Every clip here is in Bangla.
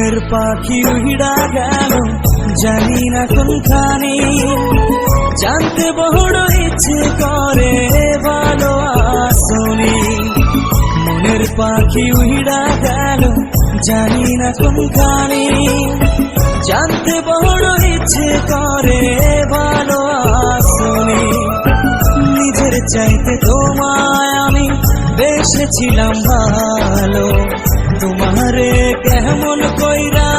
মনের পাখি উড়া গেল জানি না কোনখানে, জানতে বড় ইচ্ছে করে ভালো আসনি। মনের পাখি উড়া গেল জানি না কোনখানে, জানতে বড় ইচ্ছে করে ভালো আসনি। নিজের চাইতে তোমায় আমি বেসেছিলাম ভালো, তোমারে কেমন কইরা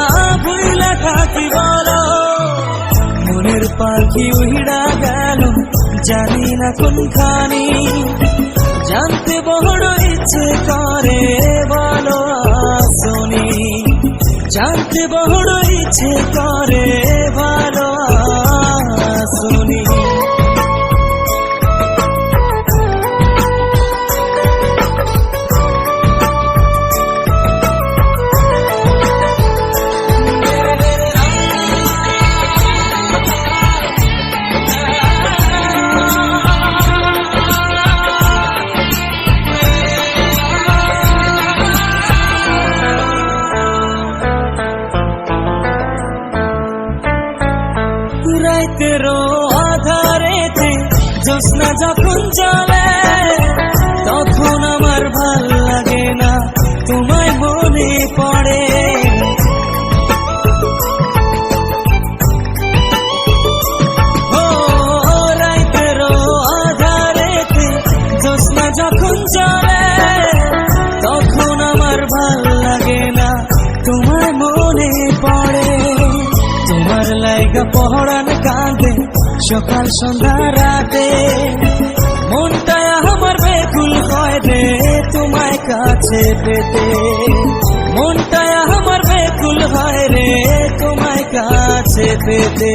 ভুইলা থাকি বলো। মনের পাখি উড়া গেল জানি না কোনখানে, জানতে বড় ইচ্ছে করে ভালো আসনি। জানতে বড় ইচ্ছে করে ভালো আসনি। রাতেরও আধারেতে জ্যোৎস্না যখন চলে, তখন আমার ভাল লাগে না তোমায় মনে পড়ে। ও রাতেরও আধারেতে জ্যোৎস্না যখন চলে, তখন আমার ভাল লাগে না তোমায় মনে পড়ে। তোমার লাইগা পহরান কাঁদে সকাল সন্ধ্যা রাতে, মনটা আমার বেকুল হয় রে তোমায় কাছে পেতে। মনটা আমার বেকুল হয় রে তোমায় কাছে পেতে।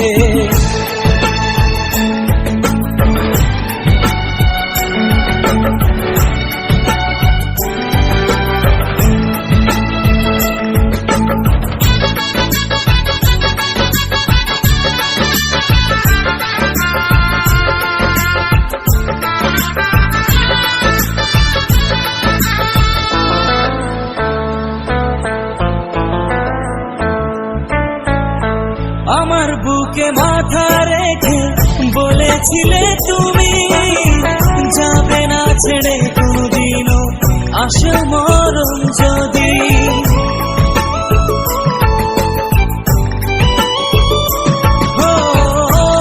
আমার বুকে মাথা রেখে বলেছিলে তুমি, যাবে না ছেড়ে কোনদিনও আসে মরণ যদি।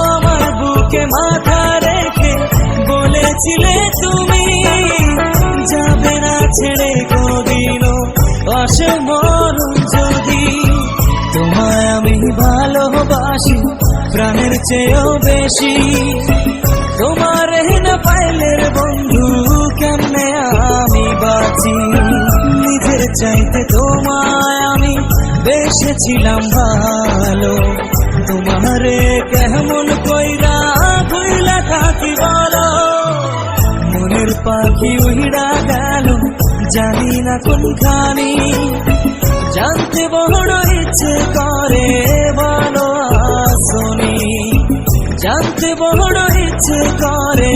আমার বুকে মাথা রেখে বলেছিলে তুমি, যাবে না ছেড়ে কোনদিনও আসে মরণ যদি। তোমায় আমি ভালোবাসি প্রাণের চেয়েও বেশি, তোমার না পাইলে বন্ধু কেমনে আমি বাঁচি। নিজের চাইতে তোমায় আমি বেসেছিলাম ভালো, তোমারে কেমন কইরা ভুইলা থাকি বলো। মনের পাখি উড়া গেল জানি না কোনখানে, জানতে বড় ইচ্ছে করে ভালো আসনি। জানতে বড় ইচ্ছে করে